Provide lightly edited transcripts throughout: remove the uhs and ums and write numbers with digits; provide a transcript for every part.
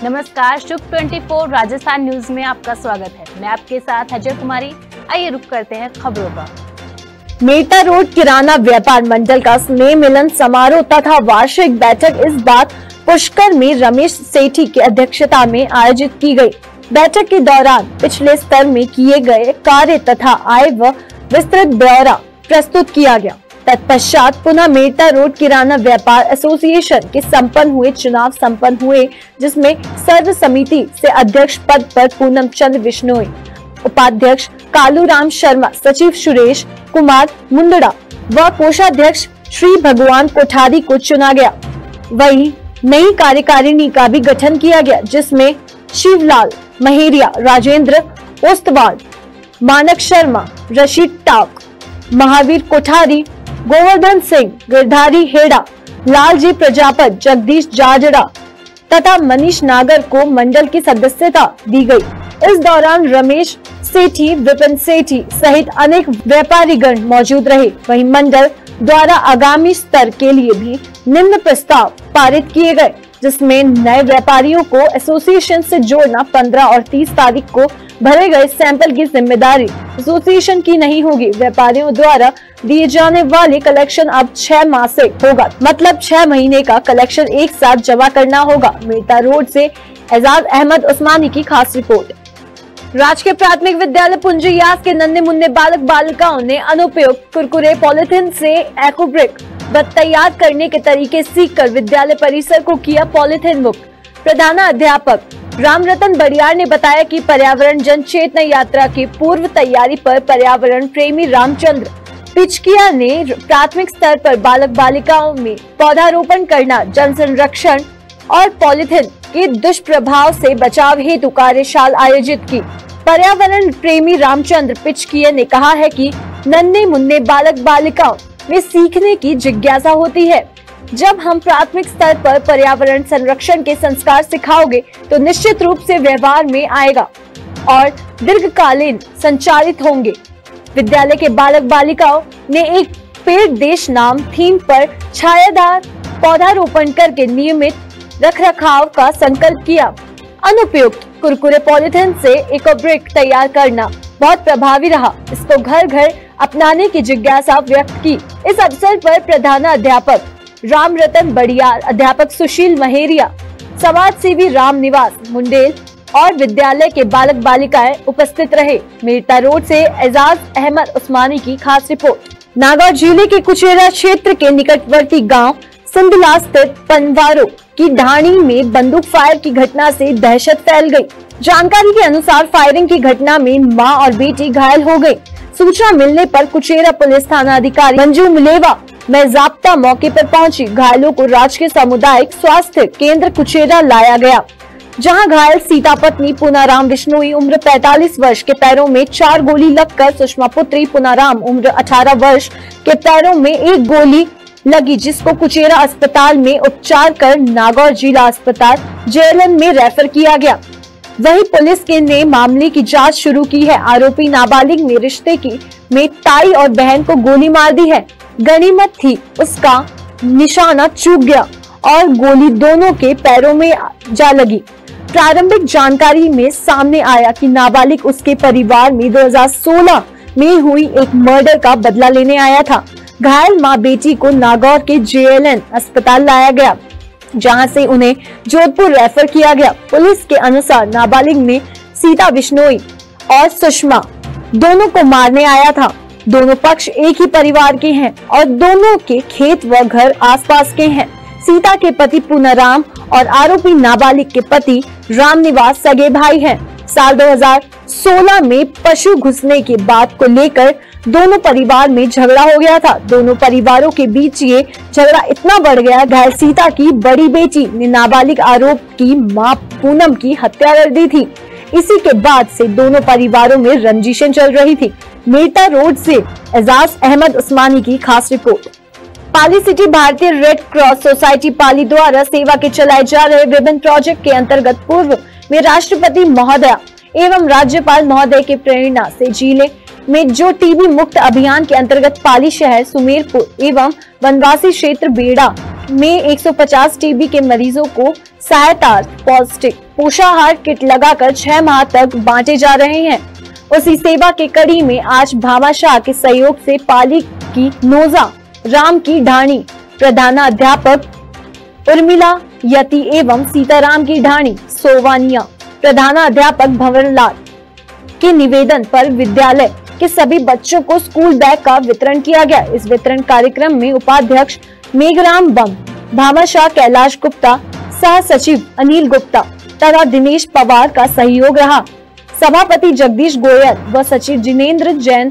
नमस्कार, शुभ 24 राजस्थान न्यूज में आपका स्वागत है। मैं आपके साथ अजय कुमारी। आइए रुक करते हैं खबरों का। मेटा रोड किराना व्यापार मंडल का स्नेह मिलन समारोह तथा वार्षिक बैठक इस बार पुष्कर में रमेश सेठी की अध्यक्षता में आयोजित की गई। बैठक के दौरान पिछले स्तर में किए गए कार्य तथा आय व विस्तृत ब्यौरा प्रस्तुत किया गया। तत्पश्चात पुनः मेटा रोड किराना व्यापार एसोसिएशन के चुनाव संपन्न हुए, जिसमें सर्व समिति से अध्यक्ष पद पर पूनम चंद्र बिश्नोई, उपाध्यक्ष कालूराम शर्मा, सचिव सुरेश कुमार मुंदड़ा व कोषाध्यक्ष श्री भगवान कोठारी को चुना गया। वहीं नई कार्यकारिणी का भी गठन किया गया, जिसमें शिवलाल महेरिया, राजेंद्र ओस्तवाल, मानक शर्मा, रशीद टाक, महावीर कोठारी, गोवर्धन सिंह, गिरधारी हेड़ा, लालजी प्रजापत, जगदीश जाजड़ा तथा मनीष नागर को मंडल की सदस्यता दी गई। इस दौरान रमेश सेठी, विपिन सेठी सहित अनेक व्यापारीगण मौजूद रहे। वहीं मंडल द्वारा आगामी स्तर के लिए भी निम्न प्रस्ताव पारित किए गए, जिसमें नए व्यापारियों को एसोसिएशन से जोड़ना 15 और 30 तारीख को भरे गए सैंपल की जिम्मेदारी एसोसिएशन की नहीं होगी। व्यापारियों द्वारा दिए जाने वाले कलेक्शन अब 6 माह से होगा, मतलब 6 महीने का कलेक्शन एक साथ जमा करना होगा। मेटा रोड से एजाज अहमद उस्मानी की खास रिपोर्ट। राजकीय प्राथमिक विद्यालय पुंजियास के नन्हे मुन्ने बालक बालिकाओं ने अनुपयुक्त कुरकुरे पॉलिथीन से एकोब्रिक तैयार करने के तरीके सीखकर विद्यालय परिसर को किया पॉलिथीन मुक्त। प्रधानाध्यापक रामरतन बड़ियार ने बताया कि पर्यावरण जन चेतना यात्रा की पूर्व तैयारी पर पर्यावरण प्रेमी रामचंद्र पिचकिया ने प्राथमिक स्तर पर बालक बालिकाओं में पौधारोपण करना, जल संरक्षण और पॉलिथीन के दुष्प्रभाव से बचाव हेतु कार्यशाला आयोजित की। पर्यावरण प्रेमी रामचंद्र पिचकिया ने कहा है कि नन्हे मुन्ने बालक बालिकाओं में सीखने की जिज्ञासा होती है। जब हम प्राथमिक स्तर पर पर्यावरण संरक्षण के संस्कार सिखाओगे तो निश्चित रूप से व्यवहार में आएगा और दीर्घकालीन संचालित होंगे। विद्यालय के बालक बालिकाओं ने एक पेड़ देश नाम थीम पर छायादार पौधारोपण करके नियमित रखरखाव का संकल्प किया। अनुपयुक्त कुरकुरे पॉलिथीन से इकोब्रिक तैयार करना बहुत प्रभावी रहा। इसको घर घर अपनाने की जिज्ञासा व्यक्त की। इस अवसर पर प्रधानाध्यापक रामरतन बड़ियार, अध्यापक सुशील महेरिया, समाज सेवी राम निवास मुंडेल और विद्यालय के बालक बालिकाएं उपस्थित रहे। मेटा रोड से एजाज अहमद उस्मानी की खास रिपोर्ट। नागौर जिले के कुचेरा क्षेत्र के निकटवर्ती गांव सिंधला स्थित पनवारों की ढाणी में बंदूक फायर की घटना से दहशत फैल गई। जानकारी के अनुसार फायरिंग की घटना में मां और बेटी घायल हो गयी। सूचना मिलने पर कुचेरा पुलिस थाना अधिकारी मंजू मिलेवा में जाब्ता मौके पर पहुंची। घायलों को राजकीय सामुदायिक स्वास्थ्य केंद्र कुचेरा लाया गया, जहां घायल सीता पत्नी पुनाराम बिश्नोई उम्र 45 वर्ष के पैरों में 4 गोली लगकर, सुषमा पुत्री पुनाराम उम्र 18 वर्ष के पैरों में 1 गोली लगी, जिसको कुचेरा अस्पताल में उपचार कर नागौर जिला अस्पताल जेएलएन में रेफर किया गया। वहीं पुलिस ने मामले की जांच शुरू की है। आरोपी नाबालिग ने रिश्ते की में ताई और बहन को गोली मार दी है। गनीमत थी उसका निशाना चूक गया और गोली दोनों के पैरों में जा लगी। प्रारंभिक जानकारी में सामने आया कि नाबालिग उसके परिवार में 2016 में हुई एक मर्डर का बदला लेने आया था। घायल मां बेटी को नागौर के जेएलएन अस्पताल लाया गया, जहां से उन्हें जोधपुर रेफर किया गया। पुलिस के अनुसार नाबालिग ने सीता बिश्नोई और सुषमा दोनों को मारने आया था। दोनों पक्ष एक ही परिवार के हैं और दोनों के खेत व घर आसपास के हैं। सीता के पति पुनाराम और आरोपी नाबालिग के पति रामनिवास सगे भाई हैं। साल 2016 में पशु घुसने की बात को लेकर दोनों परिवार में झगड़ा हो गया था। दोनों परिवारों के बीच ये झगड़ा इतना बढ़ गया, घायल सीता की बड़ी बेटी ने नाबालिग आरोप की मां पूनम की हत्या कर दी थी। इसी के बाद से दोनों परिवारों में रंजिशें चल रही थी। मेटा रोड से एजाज अहमद उस्मानी की खास रिपोर्ट। पाली सिटी भारतीय रेड क्रॉस सोसाइटी पाली द्वारा सेवा के चलाए जा रहे विभिन्न प्रोजेक्ट के अंतर्गत पूर्व में राष्ट्रपति महोदया एवं राज्यपाल महोदय की प्रेरणा से जिले में जो टीबी मुक्त अभियान के अंतर्गत पाली शहर, सुमेरपुर एवं वनवासी क्षेत्र बेड़ा में 150 टीबी के मरीजों को सहायता पौष्टिक पोषाहार किट लगाकर 6 माह तक बांटे जा रहे हैं। उसी सेवा के कड़ी में आज भामाशाह के सहयोग से पाली की नोजा राम की ढाणी प्रधानाध्यापक उर्मिला यति एवं सीताराम की ढाणी सोवानिया प्रधानाध्यापक भंवरलाल के निवेदन पर विद्यालय के सभी बच्चों को स्कूल बैग का वितरण किया गया। इस वितरण कार्यक्रम में उपाध्यक्ष मेघराम बम, भामाशाह कैलाश गुप्ता, सह सचिव अनिल गुप्ता तथा दिनेश पवार का सहयोग रहा। सभापति जगदीश गोयल व सचिव जिनेंद्र जैन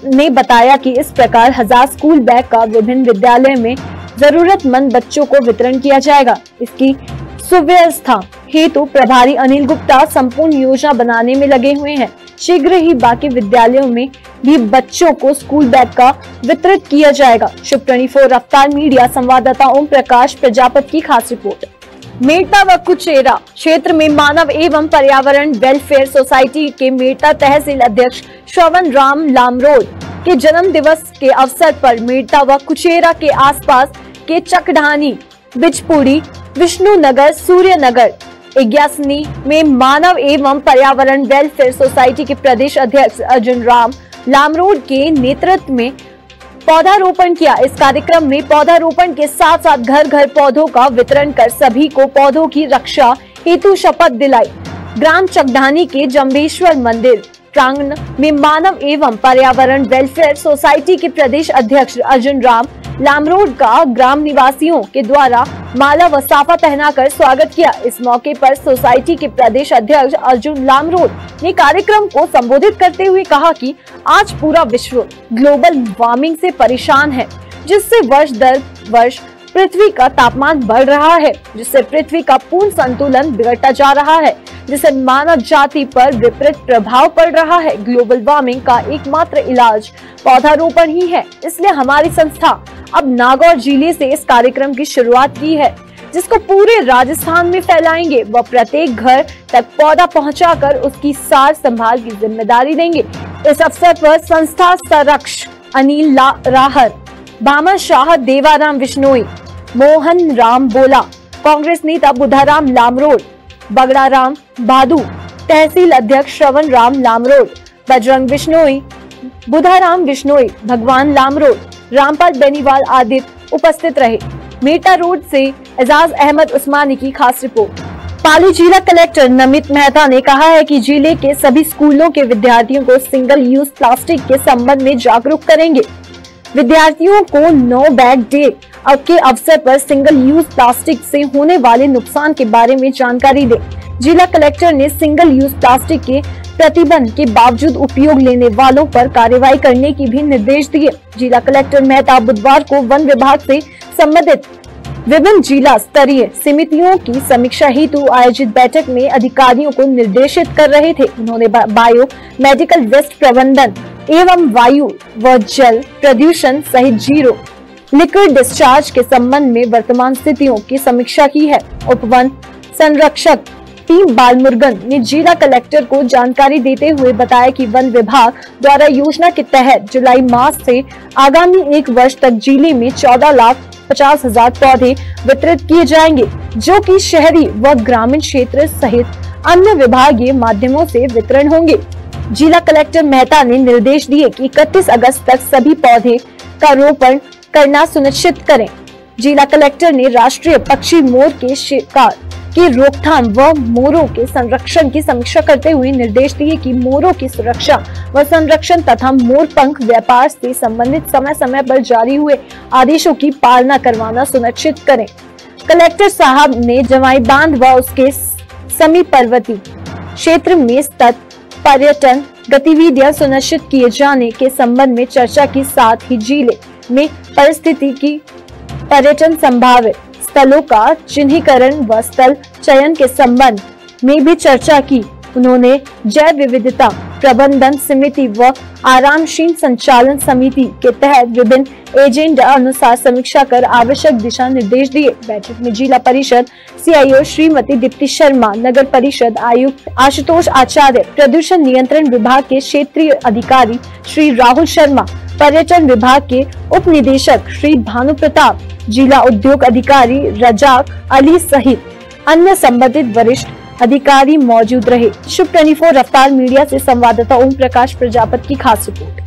ने बताया कि इस प्रकार 1000 स्कूल बैग का विभिन्न विद्यालय में जरूरतमंद बच्चों को वितरण किया जाएगा। इसकी सुव्यवस्था हेतु प्रभारी अनिल गुप्ता संपूर्ण योजना बनाने में लगे हुए हैं। शीघ्र ही बाकी विद्यालयों में भी बच्चों को स्कूल बैग का वितरित किया जाएगा। शिव 24 रफ्तार मीडिया संवाददाता ओम प्रकाश प्रजापति की खास रिपोर्ट। मेड़ता व कुचेरा क्षेत्र में मानव एवं पर्यावरण वेलफेयर सोसाइटी के मेड़ता तहसील अध्यक्ष श्रवण राम लामरोड के जन्म दिवस के अवसर पर मेड़ता व कुचेरा के आसपास के चकढानी, बिजपुरी, विष्णुनगर, सूर्यनगर, इग्यासनी में मानव एवं पर्यावरण वेलफेयर सोसाइटी के प्रदेश अध्यक्ष अर्जुन राम लामरोड के नेतृत्व में पौधारोपण किया। इस कार्यक्रम में पौधारोपण के साथ साथ घर घर पौधों का वितरण कर सभी को पौधों की रक्षा हेतु शपथ दिलाई। ग्राम चकढानी के जम्बेश्वर मंदिर प्रांगण में मानव एवं पर्यावरण वेलफेयर सोसाइटी के प्रदेश अध्यक्ष अर्जुन राम लामरोड का ग्राम निवासियों के द्वारा माला व साफा पहनाकर स्वागत किया। इस मौके पर सोसाइटी के प्रदेश अध्यक्ष अर्जुन लामरोड ने कार्यक्रम को संबोधित करते हुए कहा कि आज पूरा विश्व ग्लोबल वार्मिंग से परेशान है, जिससे वर्ष दर वर्ष पृथ्वी का तापमान बढ़ रहा है, जिससे पृथ्वी का पूर्ण संतुलन बिगड़ता जा रहा है, जिससे मानव जाति पर विपरीत प्रभाव पड़ रहा है। ग्लोबल वार्मिंग का एकमात्र इलाज पौधारोपण ही है। इसलिए हमारी संस्था अब नागौर जिले से इस कार्यक्रम की शुरुआत की है, जिसको पूरे राजस्थान में फैलाएंगे व प्रत्येक घर तक पौधा पहुंचाकर उसकी सार संभाल की जिम्मेदारी देंगे। इस अवसर पर संस्था संरक्षक अनिल राहर, भामाशाह देवाराम विश्नोई, मोहन राम बोला, कांग्रेस नेता बुधाराम लामरोड, बगड़ाराम भादू, तहसील अध्यक्ष श्रवण राम लामरोड, बजरंग विश्नोई, बुधाराम विश्नोई, भगवान लामरोड, रामपाल बेनीवाल आदि उपस्थित रहे। मेड़ता रोड से एजाज अहमद उस्मानी की खास रिपोर्ट। पाली जिला कलेक्टर नमित मेहता ने कहा है कि जिले के सभी स्कूलों के विद्यार्थियों को सिंगल यूज प्लास्टिक के संबंध में जागरूक करेंगे। विद्यार्थियों को नो बैग डे के अवसर पर सिंगल यूज प्लास्टिक से होने वाले नुकसान के बारे में जानकारी दे। जिला कलेक्टर ने सिंगल यूज प्लास्टिक के प्रतिबंध के बावजूद उपयोग लेने वालों पर कार्रवाई करने की भी निर्देश दिए। जिला कलेक्टर मेहता बुधवार को वन विभाग से संबंधित विभिन्न जिला स्तरीय समितियों की समीक्षा हेतु आयोजित बैठक में अधिकारियों को निर्देशित कर रहे थे। उन्होंने बायो मेडिकल वेस्ट प्रबंधन एवं वायु व जल प्रदूषण सहित जीरो लिक्विड डिस्चार्ज के संबंध में वर्तमान स्थितियों की समीक्षा की है। उपवन संरक्षक टीम बालमुर्गन ने जिला कलेक्टर को जानकारी देते हुए बताया कि वन विभाग द्वारा योजना के तहत जुलाई मास से आगामी 1 वर्ष तक जिले में 14,50,000 पौधे वितरित किए जाएंगे, जो कि शहरी व ग्रामीण क्षेत्र सहित अन्य विभागीय माध्यमों से वितरण होंगे। जिला कलेक्टर मेहता ने निर्देश दिए कि 31 अगस्त तक सभी पौधे का रोपण करना सुनिश्चित करें। जिला कलेक्टर ने राष्ट्रीय पक्षी मोर के शिकार की रोकथाम व मोरों के संरक्षण की समीक्षा करते हुए निर्देश दिए कि मोरों की सुरक्षा व संरक्षण तथा मोर पंख व्यापार से संबंधित समय समय पर जारी हुए आदेशों की पालना करवाना सुनिश्चित करें। कलेक्टर साहब ने जवाई बांध व उसके समीपवर्ती क्षेत्र में स्थित पर्यटन गतिविधियां सुनिश्चित किए जाने के संबंध में चर्चा की, साथ ही जिले में परिस्थिति की पर्यटन संभावित स्थलों का चिन्हीकरण व स्थल चयन के संबंध में भी चर्चा की। उन्होंने जैव विविधता प्रबंधन समिति व आरामशील संचालन समिति के तहत विभिन्न एजेंडा अनुसार समीक्षा कर आवश्यक दिशा निर्देश दिए। बैठक में जिला परिषद CIO श्रीमती दीप्ति शर्मा, नगर परिषद आयुक्त आशुतोष आचार्य, प्रदूषण नियंत्रण विभाग के क्षेत्रीय अधिकारी श्री राहुल शर्मा, पर्यटन विभाग के उप निदेशक श्री भानु प्रताप, जिला उद्योग अधिकारी रजाक अली सहित अन्य संबंधित वरिष्ठ अधिकारी मौजूद रहे। शुभ 24 रफ्तार मीडिया से संवाददाता ओम प्रकाश प्रजापति की खास रिपोर्ट।